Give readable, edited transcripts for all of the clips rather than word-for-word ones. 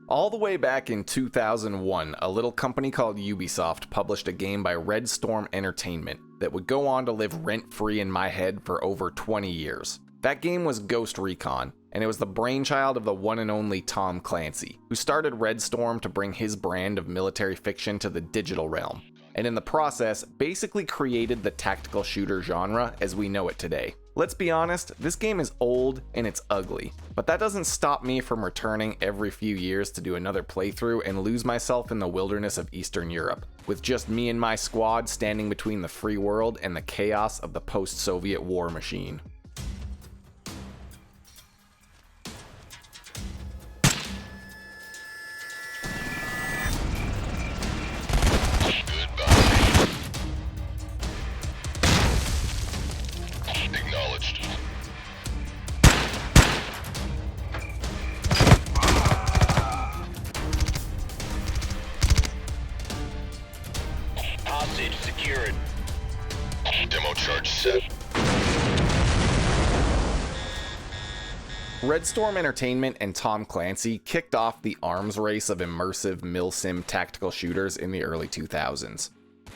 All the way back in 2001, a little company called Ubisoft published a game by Red Storm Entertainment that would go on to live rent-free in my head for over 20 years. That game was Ghost Recon, and it was the brainchild of the one and only Tom Clancy, who started Red Storm to bring his brand of military fiction to the digital realm, and in the process, basically created the tactical shooter genre as we know it today. Let's be honest, this game is old and it's ugly, but that doesn't stop me from returning every few years to do another playthrough and lose myself in the wilderness of Eastern Europe, with just me and my squad standing between the free world and the chaos of the post-Soviet war machine. Hostage secured. Demo charge set. Red Storm Entertainment and Tom Clancy kicked off the arms race of immersive mil-sim tactical shooters in the early 2000s.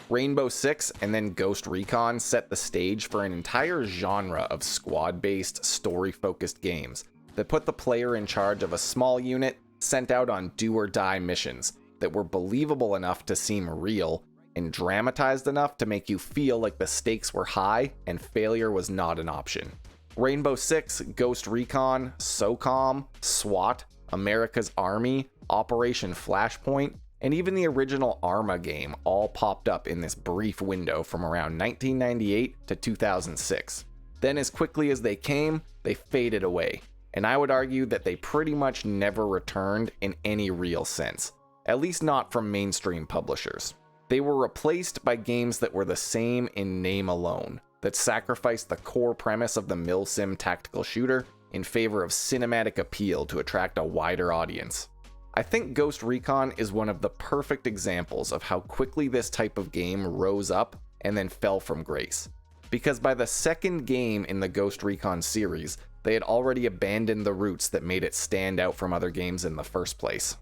Rainbow Six and then Ghost Recon set the stage for an entire genre of squad-based, story-focused games that put the player in charge of a small unit sent out on do-or-die missions that were believable enough to seem real and dramatized enough to make you feel like the stakes were high and failure was not an option. Rainbow Six, Ghost Recon, SOCOM, SWAT, America's Army, Operation Flashpoint, and even the original Arma game all popped up in this brief window from around 1998 to 2006. Then as quickly as they came, they faded away, and I would argue that they pretty much never returned in any real sense, at least not from mainstream publishers. They were replaced by games that were the same in name alone, that sacrificed the core premise of the mil-sim tactical shooter in favor of cinematic appeal to attract a wider audience. I think Ghost Recon is one of the perfect examples of how quickly this type of game rose up and then fell from grace. Because by the second game in the Ghost Recon series, they had already abandoned the roots that made it stand out from other games in the first place.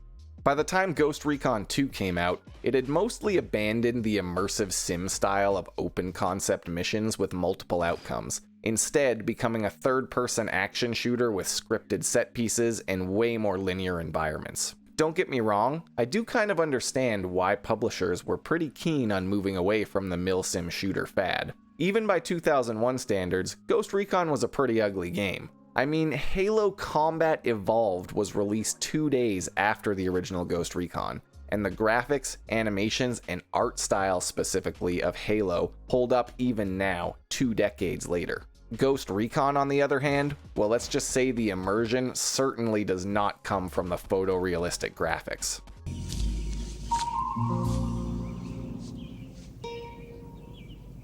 By the time Ghost Recon 2 came out, it had mostly abandoned the immersive sim style of open concept missions with multiple outcomes, instead becoming a third-person action shooter with scripted set pieces and way more linear environments. Don't get me wrong, I do kind of understand why publishers were pretty keen on moving away from the mil-sim shooter fad. Even by 2001 standards, Ghost Recon was a pretty ugly game. I mean, Halo Combat Evolved was released 2 days after the original Ghost Recon, and the graphics, animations, and art style specifically of Halo hold up even now, 2 decades later. Ghost Recon, on the other hand, well, let's just say the immersion certainly does not come from the photorealistic graphics.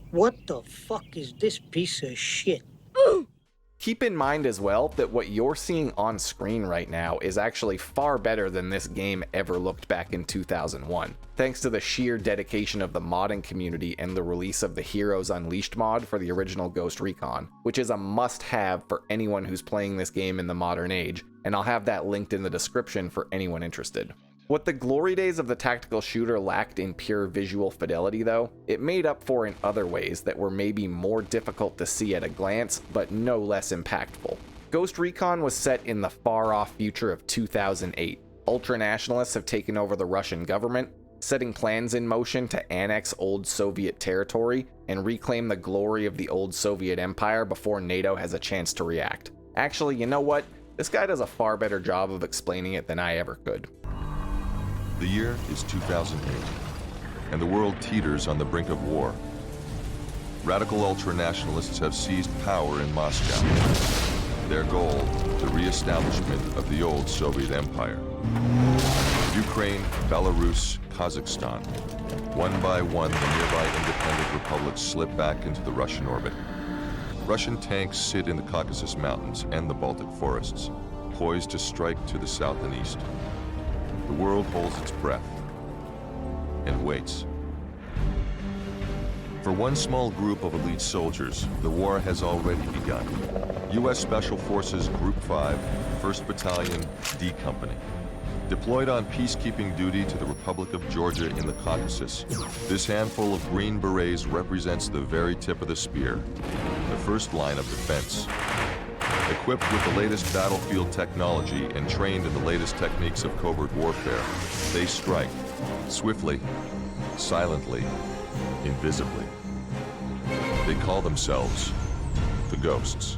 What the fuck is this piece of shit? Keep in mind as well that what you're seeing on screen right now is actually far better than this game ever looked back in 2001, thanks to the sheer dedication of the modding community and the release of the Heroes Unleashed mod for the original Ghost Recon, which is a must-have for anyone who's playing this game in the modern age, and I'll have that linked in the description for anyone interested. What the glory days of the tactical shooter lacked in pure visual fidelity though, it made up for in other ways that were maybe more difficult to see at a glance, but no less impactful. Ghost Recon was set in the far-off future of 2008. Ultranationalists have taken over the Russian government, setting plans in motion to annex old Soviet territory and reclaim the glory of the old Soviet Empire before NATO has a chance to react. Actually, you know what? This guy does a far better job of explaining it than I ever could. The year is 2008, and the world teeters on the brink of war. Radical ultranationalists have seized power in Moscow. Their goal, the re-establishment of the old Soviet Empire. Ukraine, Belarus, Kazakhstan. One by one, the nearby independent republics slip back into the Russian orbit. Russian tanks sit in the Caucasus Mountains and the Baltic forests, poised to strike to the south and east. The world holds its breath and waits. For one small group of elite soldiers, the war has already begun. U.S. Special Forces Group 5, 1st Battalion, D Company. Deployed on peacekeeping duty to the Republic of Georgia in the Caucasus, this handful of Green Berets represents the very tip of the spear, the first line of defense. Equipped with the latest battlefield technology and trained in the latest techniques of covert warfare, they strike swiftly, silently, invisibly. They call themselves the Ghosts.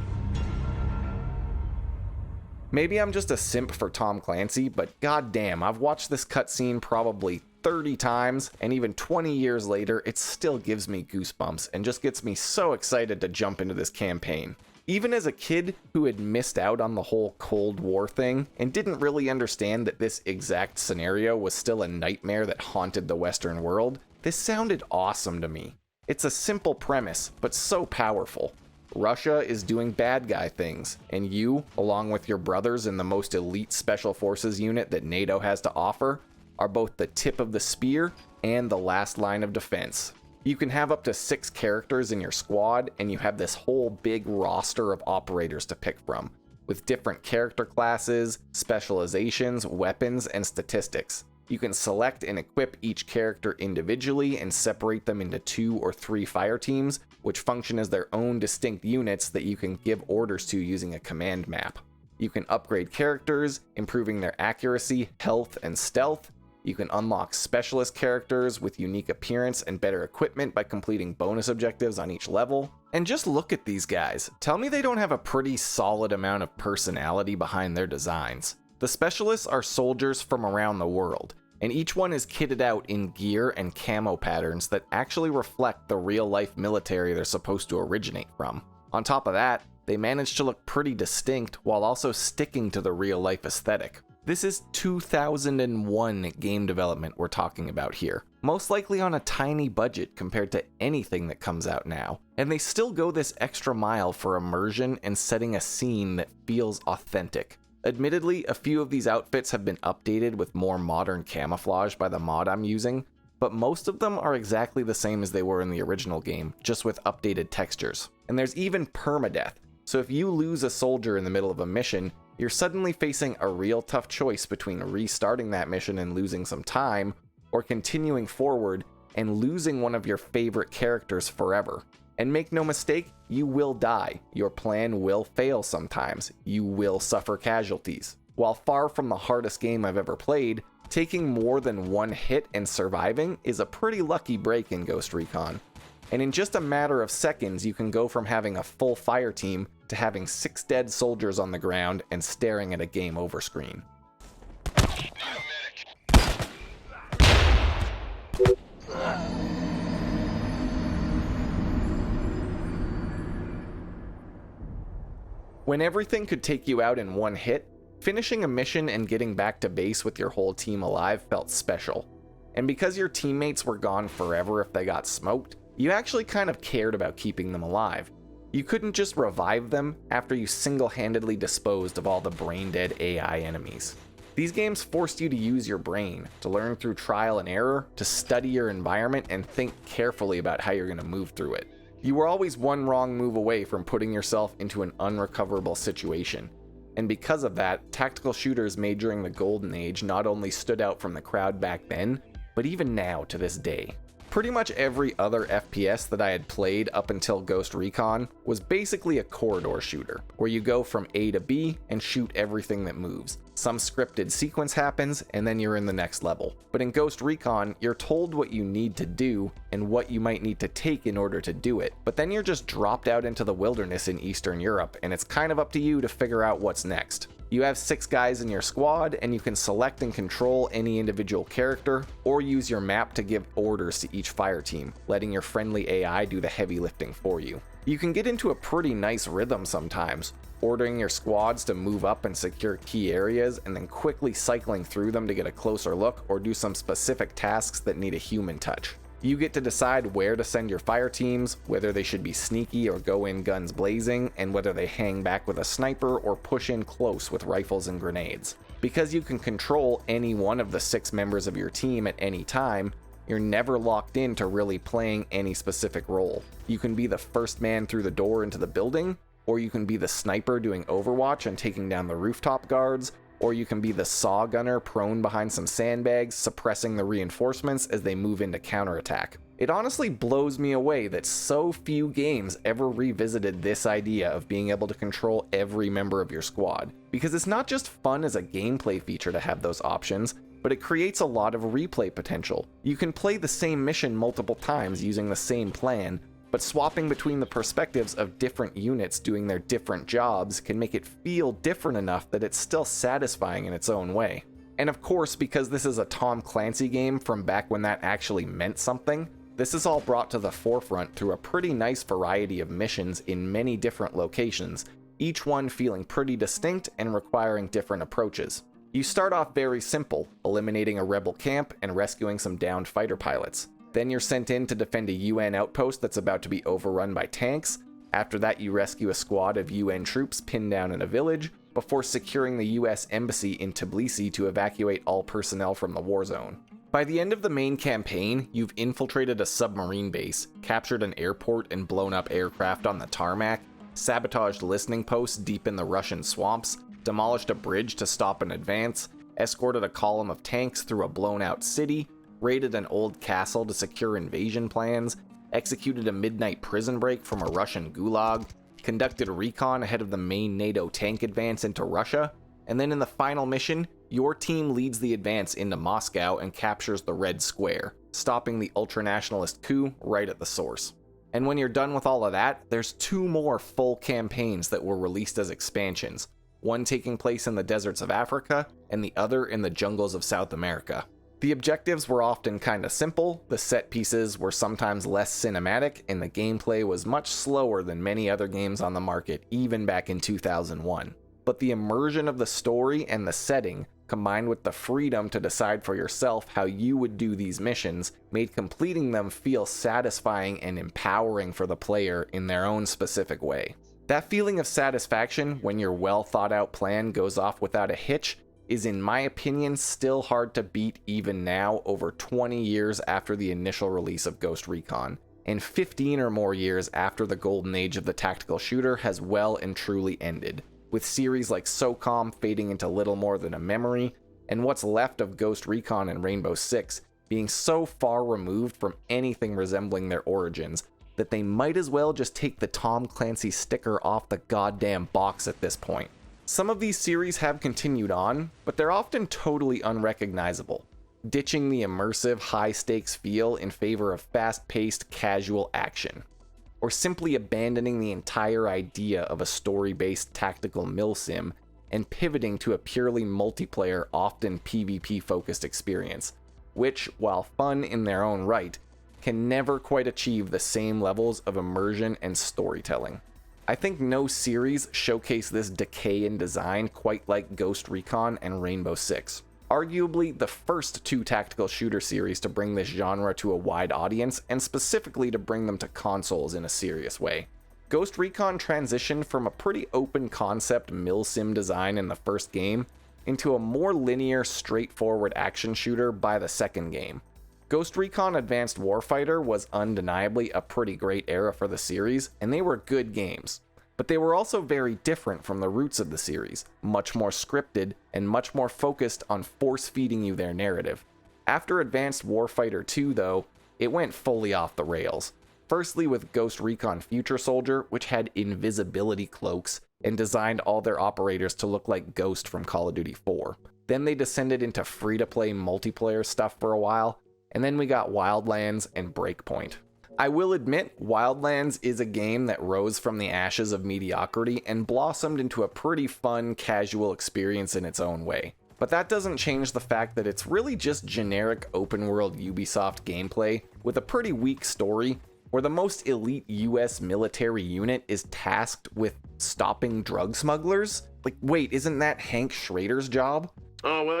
Maybe I'm just a simp for Tom Clancy, but goddamn, I've watched this cutscene probably 30 times, and even 20 years later, it still gives me goosebumps and just gets me so excited to jump into this campaign. Even as a kid who had missed out on the whole Cold War thing and didn't really understand that this exact scenario was still a nightmare that haunted the Western world, this sounded awesome to me. It's a simple premise, but so powerful. Russia is doing bad guy things, and you, along with your brothers in the most elite special forces unit that NATO has to offer, are both the tip of the spear and the last line of defense. You can have up to 6 characters in your squad, and you have this whole big roster of operators to pick from, with different character classes, specializations, weapons, and statistics. You can select and equip each character individually and separate them into 2 or 3 fire teams, which function as their own distinct units that you can give orders to using a command map. You can upgrade characters, improving their accuracy, health, and stealth. You can unlock specialist characters with unique appearance and better equipment by completing bonus objectives on each level. And just look at these guys. Tell me they don't have a pretty solid amount of personality behind their designs. The specialists are soldiers from around the world, and each one is kitted out in gear and camo patterns that actually reflect the real-life military they're supposed to originate from. On top of that, they manage to look pretty distinct while also sticking to the real-life aesthetic. This is 2001 game development we're talking about here, most likely on a tiny budget compared to anything that comes out now, and they still go this extra mile for immersion and setting a scene that feels authentic. Admittedly, a few of these outfits have been updated with more modern camouflage by the mod I'm using, but most of them are exactly the same as they were in the original game, just with updated textures. And there's even permadeath, so if you lose a soldier in the middle of a mission, you're suddenly facing a real tough choice between restarting that mission and losing some time, or continuing forward and losing one of your favorite characters forever. And make no mistake, you will die. Your plan will fail sometimes. You will suffer casualties. While far from the hardest game I've ever played, taking more than one hit and surviving is a pretty lucky break in Ghost Recon. And in just a matter of seconds, you can go from having a full fire team to having 6 dead soldiers on the ground and staring at a game over screen. When everything could take you out in one hit, finishing a mission and getting back to base with your whole team alive felt special. And because your teammates were gone forever if they got smoked, you actually kind of cared about keeping them alive. You couldn't just revive them after you single-handedly disposed of all the brain-dead AI enemies. These games forced you to use your brain, to learn through trial and error, to study your environment and think carefully about how you're going to move through it. You were always one wrong move away from putting yourself into an unrecoverable situation. And because of that, tactical shooters made during the Golden Age not only stood out from the crowd back then, but even now to this day. Pretty much every other FPS that I had played up until Ghost Recon was basically a corridor shooter, where you go from A to B and shoot everything that moves. Some scripted sequence happens, and then you're in the next level. But in Ghost Recon, you're told what you need to do and what you might need to take in order to do it. But then you're just dropped out into the wilderness in Eastern Europe, and it's kind of up to you to figure out what's next. You have 6 guys in your squad, and you can select and control any individual character, or use your map to give orders to each fire team, letting your friendly AI do the heavy lifting for you. You can get into a pretty nice rhythm sometimes, ordering your squads to move up and secure key areas, and then quickly cycling through them to get a closer look or do some specific tasks that need a human touch. You get to decide where to send your fire teams, whether they should be sneaky or go in guns blazing, and whether they hang back with a sniper or push in close with rifles and grenades. Because you can control any one of the 6 members of your team at any time, you're never locked into really playing any specific role. You can be the first man through the door into the building, or you can be the sniper doing Overwatch and taking down the rooftop guards, or you can be the saw gunner prone behind some sandbags, suppressing the reinforcements as they move into counterattack. It honestly blows me away that so few games ever revisited this idea of being able to control every member of your squad, because it's not just fun as a gameplay feature to have those options, but it creates a lot of replay potential. You can play the same mission multiple times using the same plan, but swapping between the perspectives of different units doing their different jobs can make it feel different enough that it's still satisfying in its own way. And of course, because this is a Tom Clancy game from back when that actually meant something, this is all brought to the forefront through a pretty nice variety of missions in many different locations, each one feeling pretty distinct and requiring different approaches. You start off very simple, eliminating a rebel camp and rescuing some downed fighter pilots. Then you're sent in to defend a UN outpost that's about to be overrun by tanks. After that, you rescue a squad of UN troops pinned down in a village, before securing the US Embassy in Tbilisi to evacuate all personnel from the war zone. By the end of the main campaign, you've infiltrated a submarine base, captured an airport and blown up aircraft on the tarmac, sabotaged listening posts deep in the Russian swamps, demolished a bridge to stop an advance, escorted a column of tanks through a blown-out city, raided an old castle to secure invasion plans, executed a midnight prison break from a Russian gulag, conducted recon ahead of the main NATO tank advance into Russia, and then in the final mission, your team leads the advance into Moscow and captures the Red Square, stopping the ultranationalist coup right at the source. And when you're done with all of that, there's 2 more full campaigns that were released as expansions, one taking place in the deserts of Africa, and the other in the jungles of South America. The objectives were often kinda simple, the set pieces were sometimes less cinematic, and the gameplay was much slower than many other games on the market, even back in 2001. But the immersion of the story and the setting, combined with the freedom to decide for yourself how you would do these missions, made completing them feel satisfying and empowering for the player in their own specific way. That feeling of satisfaction when your well thought out plan goes off without a hitch is, in my opinion, still hard to beat even now, over 20 years after the initial release of Ghost Recon, and 15 or more years after the golden age of the tactical shooter has well and truly ended, with series like SOCOM fading into little more than a memory, and what's left of Ghost Recon and Rainbow Six being so far removed from anything resembling their origins that they might as well just take the Tom Clancy sticker off the goddamn box at this point. Some of these series have continued on, but they're often totally unrecognizable, ditching the immersive, high-stakes feel in favor of fast-paced, casual action, or simply abandoning the entire idea of a story-based tactical milsim and pivoting to a purely multiplayer, often PvP-focused experience, which, while fun in their own right, can never quite achieve the same levels of immersion and storytelling. I think no series showcase this decay in design quite like Ghost Recon and Rainbow Six. Arguably the first 2 tactical shooter series to bring this genre to a wide audience, and specifically to bring them to consoles in a serious way. Ghost Recon transitioned from a pretty open concept milsim design in the first game into a more linear, straightforward action shooter by the second game. Ghost Recon Advanced Warfighter was undeniably a pretty great era for the series, and they were good games. But they were also very different from the roots of the series, much more scripted and much more focused on force-feeding you their narrative. After Advanced Warfighter 2, though, it went fully off the rails. Firstly with Ghost Recon Future Soldier, which had invisibility cloaks and designed all their operators to look like Ghost from Call of Duty 4. Then they descended into free-to-play multiplayer stuff for a while, and then we got Wildlands and Breakpoint. I will admit, Wildlands is a game that rose from the ashes of mediocrity and blossomed into a pretty fun, casual experience in its own way. But that doesn't change the fact that it's really just generic open-world Ubisoft gameplay with a pretty weak story, where the most elite US military unit is tasked with stopping drug smugglers? Like, wait, isn't that Hank Schrader's job? Oh, well,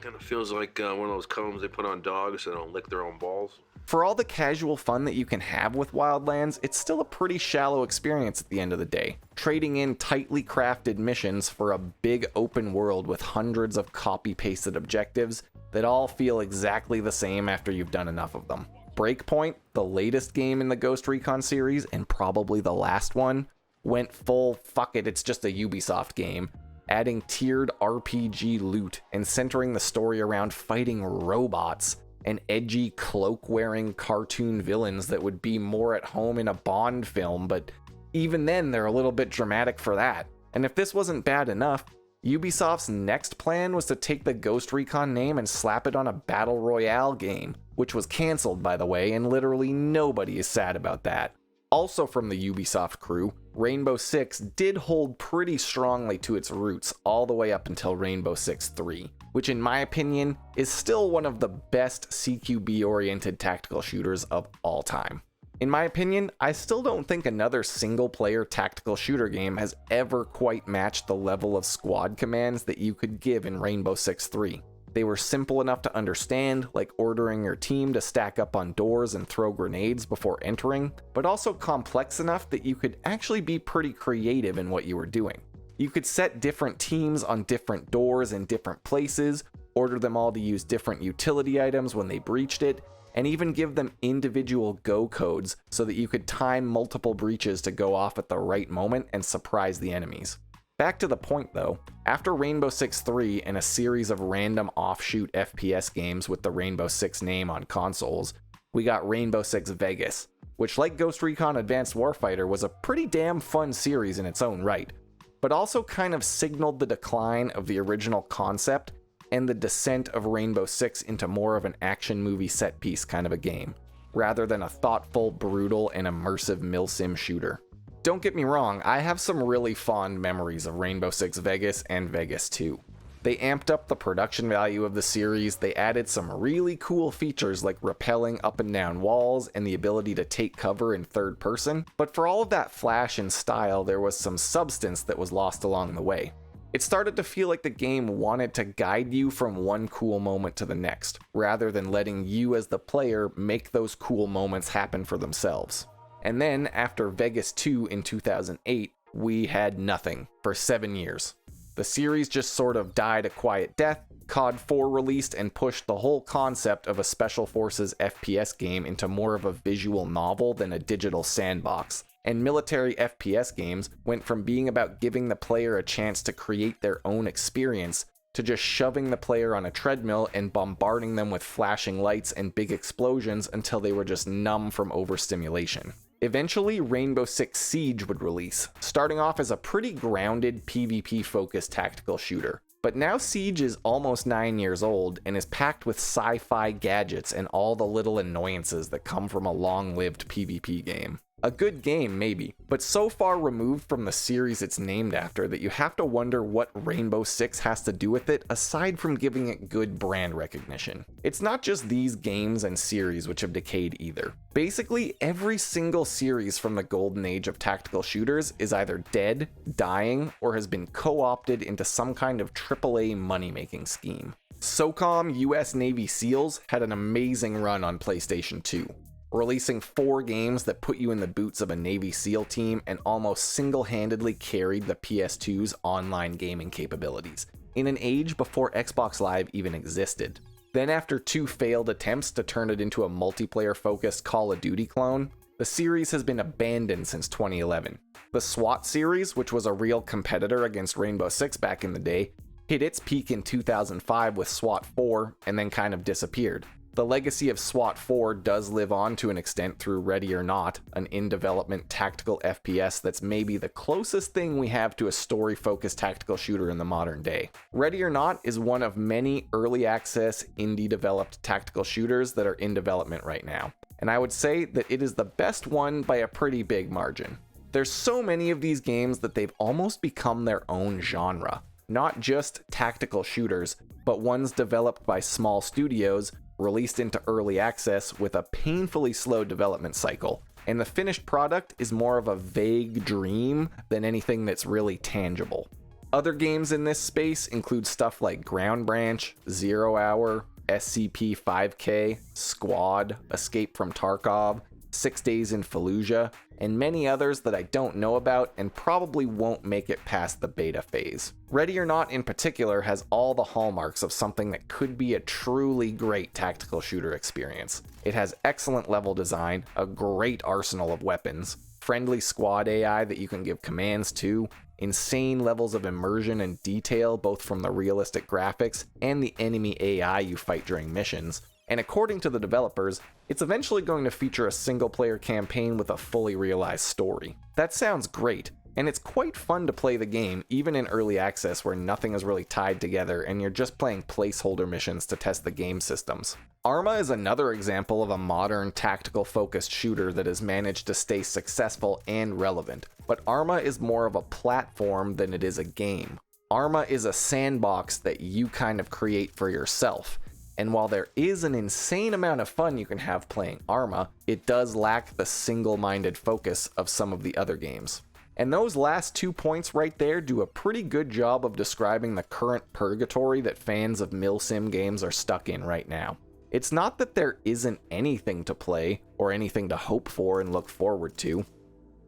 kind of feels like one of those combs they put on dogs so they don't lick their own balls. For all the casual fun that you can have with Wildlands, it's still a pretty shallow experience at the end of the day, trading in tightly crafted missions for a big open world with hundreds of copy-pasted objectives that all feel exactly the same after you've done enough of them. Breakpoint, the latest game in the Ghost Recon series, and probably the last one, went full, fuck it, it's just a Ubisoft game, adding tiered RPG loot and centering the story around fighting robots and edgy cloak-wearing cartoon villains that would be more at home in a Bond film, but even then they're a little bit dramatic for that. And if this wasn't bad enough, Ubisoft's next plan was to take the Ghost Recon name and slap it on a battle royale game, which was cancelled by the way, and literally nobody is sad about that. Also from the Ubisoft crew, Rainbow Six did hold pretty strongly to its roots all the way up until Rainbow Six 3, which in my opinion is still one of the best CQB-oriented tactical shooters of all time. In my opinion, I still don't think another single-player tactical shooter game has ever quite matched the level of squad commands that you could give in Rainbow Six 3. They were simple enough to understand, like ordering your team to stack up on doors and throw grenades before entering, but also complex enough that you could actually be pretty creative in what you were doing. You could set different teams on different doors in different places, order them all to use different utility items when they breached it, and even give them individual go codes so that you could time multiple breaches to go off at the right moment and surprise the enemies. Back to the point though, after Rainbow Six 3 and a series of random offshoot FPS games with the Rainbow Six name on consoles, we got Rainbow Six Vegas, which like Ghost Recon Advanced Warfighter was a pretty damn fun series in its own right, but also kind of signaled the decline of the original concept and the descent of Rainbow Six into more of an action movie set piece kind of a game, rather than a thoughtful, brutal, and immersive milsim shooter. Don't get me wrong, I have some really fond memories of Rainbow Six Vegas and Vegas 2. They amped up the production value of the series, they added some really cool features like rappelling up and down walls and the ability to take cover in third person, but for all of that flash and style, there was some substance that was lost along the way. It started to feel like the game wanted to guide you from one cool moment to the next, rather than letting you as the player make those cool moments happen for themselves. And then, after Vegas 2 in 2008, we had nothing for 7 years. The series just sort of died a quiet death, COD 4 released and pushed the whole concept of a Special Forces FPS game into more of a visual novel than a digital sandbox. And military FPS games went from being about giving the player a chance to create their own experience to just shoving the player on a treadmill and bombarding them with flashing lights and big explosions until they were just numb from overstimulation. Eventually, Rainbow Six Siege would release, starting off as a pretty grounded PvP-focused tactical shooter. But now Siege is almost 9 years old and is packed with sci-fi gadgets and all the little annoyances that come from a long-lived PvP game. A good game, maybe, but so far removed from the series it's named after that you have to wonder what Rainbow Six has to do with it aside from giving it good brand recognition. It's not just these games and series which have decayed either. Basically, every single series from the golden age of tactical shooters is either dead, dying, or has been co-opted into some kind of AAA money-making scheme. SOCOM US Navy SEALs had an amazing run on PlayStation 2. Releasing 4 games that put you in the boots of a Navy SEAL team and almost single-handedly carried the PS2's online gaming capabilities, in an age before Xbox Live even existed. Then after 2 failed attempts to turn it into a multiplayer-focused Call of Duty clone, the series has been abandoned since 2011. The SWAT series, which was a real competitor against Rainbow Six back in the day, hit its peak in 2005 with SWAT 4 and then kind of disappeared. The legacy of SWAT 4 does live on to an extent through Ready or Not, an in-development tactical FPS that's maybe the closest thing we have to a story-focused tactical shooter in the modern day. Ready or Not is one of many early access, indie-developed tactical shooters that are in development right now, and I would say that it is the best one by a pretty big margin. There's so many of these games that they've almost become their own genre. Not just tactical shooters, but ones developed by small studios, released into early access with a painfully slow development cycle, and the finished product is more of a vague dream than anything that's really tangible. Other games in this space include stuff like Ground Branch, 0 Hour, SCP-5K, Squad, Escape from Tarkov, 6 Days in Fallujah, and many others that I don't know about and probably won't make it past the beta phase. Ready or Not in particular has all the hallmarks of something that could be a truly great tactical shooter experience. It has excellent level design, a great arsenal of weapons, friendly squad AI that you can give commands to, insane levels of immersion and detail both from the realistic graphics and the enemy AI you fight during missions, and according to the developers, it's eventually going to feature a single-player campaign with a fully realized story. That sounds great, and it's quite fun to play the game even in early access where nothing is really tied together and you're just playing placeholder missions to test the game systems. Arma is another example of a modern tactical-focused shooter that has managed to stay successful and relevant, but Arma is more of a platform than it is a game. Arma is a sandbox that you kind of create for yourself. And while there is an insane amount of fun you can have playing Arma, it does lack the single-minded focus of some of the other games. And those last 2 points right there do a pretty good job of describing the current purgatory that fans of milsim games are stuck in right now. It's not that there isn't anything to play, or anything to hope for and look forward to.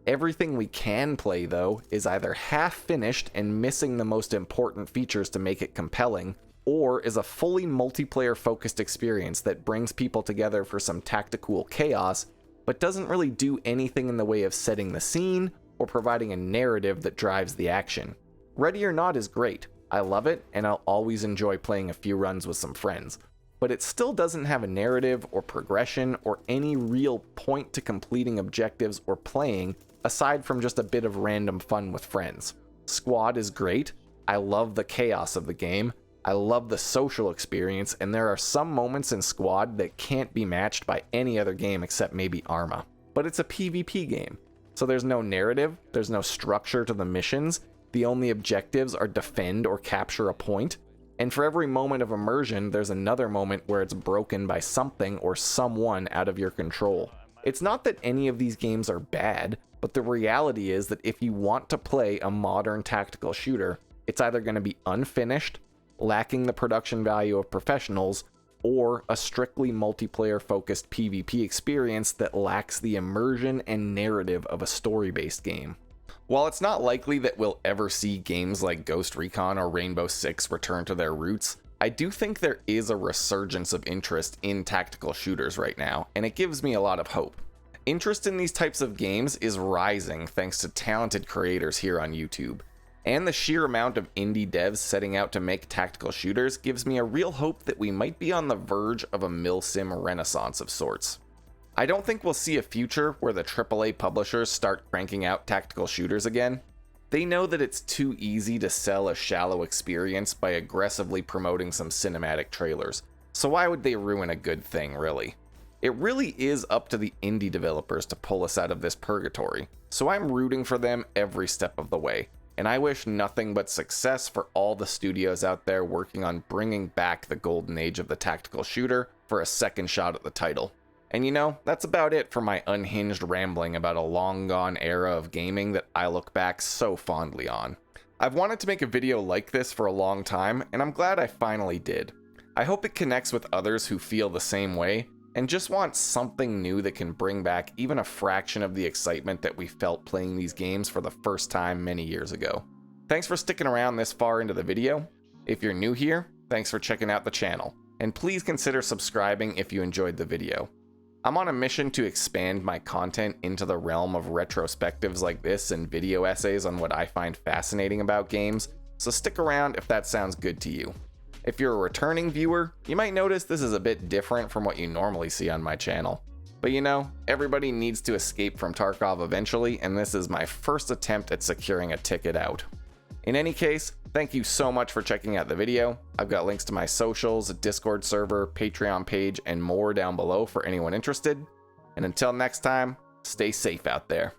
Everything we can play, though, is either half-finished and missing the most important features to make it compelling, or is a fully multiplayer-focused experience that brings people together for some tactical chaos, but doesn't really do anything in the way of setting the scene or providing a narrative that drives the action. Ready or Not is great. I love it, and I'll always enjoy playing a few runs with some friends. But it still doesn't have a narrative or progression or any real point to completing objectives or playing, aside from just a bit of random fun with friends. Squad is great. I love the chaos of the game. I love the social experience, and there are some moments in Squad that can't be matched by any other game except maybe Arma. But it's a PvP game, so there's no narrative, there's no structure to the missions, the only objectives are defend or capture a point, and for every moment of immersion, there's another moment where it's broken by something or someone out of your control. It's not that any of these games are bad, but the reality is that if you want to play a modern tactical shooter, it's either going to be unfinished, lacking the production value of professionals, or a strictly multiplayer-focused PvP experience that lacks the immersion and narrative of a story-based game. While it's not likely that we'll ever see games like Ghost Recon or Rainbow Six return to their roots, I do think there is a resurgence of interest in tactical shooters right now, and it gives me a lot of hope. Interest in these types of games is rising thanks to talented creators here on YouTube. And the sheer amount of indie devs setting out to make tactical shooters gives me a real hope that we might be on the verge of a milsim renaissance of sorts. I don't think we'll see a future where the AAA publishers start cranking out tactical shooters again. They know that it's too easy to sell a shallow experience by aggressively promoting some cinematic trailers, so why would they ruin a good thing, really? It really is up to the indie developers to pull us out of this purgatory, so I'm rooting for them every step of the way. And I wish nothing but success for all the studios out there working on bringing back the golden age of the tactical shooter for a second shot at the title. And you know, that's about it for my unhinged rambling about a long-gone era of gaming that I look back so fondly on. I've wanted to make a video like this for a long time, and I'm glad I finally did. I hope it connects with others who feel the same way, and just want something new that can bring back even a fraction of the excitement that we felt playing these games for the first time many years ago. Thanks for sticking around this far into the video. If you're new here, thanks for checking out the channel, and please consider subscribing if you enjoyed the video. I'm on a mission to expand my content into the realm of retrospectives like this and video essays on what I find fascinating about games, so stick around if that sounds good to you. If you're a returning viewer, you might notice this is a bit different from what you normally see on my channel. But you know, everybody needs to escape from Tarkov eventually, and this is my first attempt at securing a ticket out. In any case, thank you so much for checking out the video. I've got links to my socials, a Discord server, Patreon page, and more down below for anyone interested. And until next time, stay safe out there.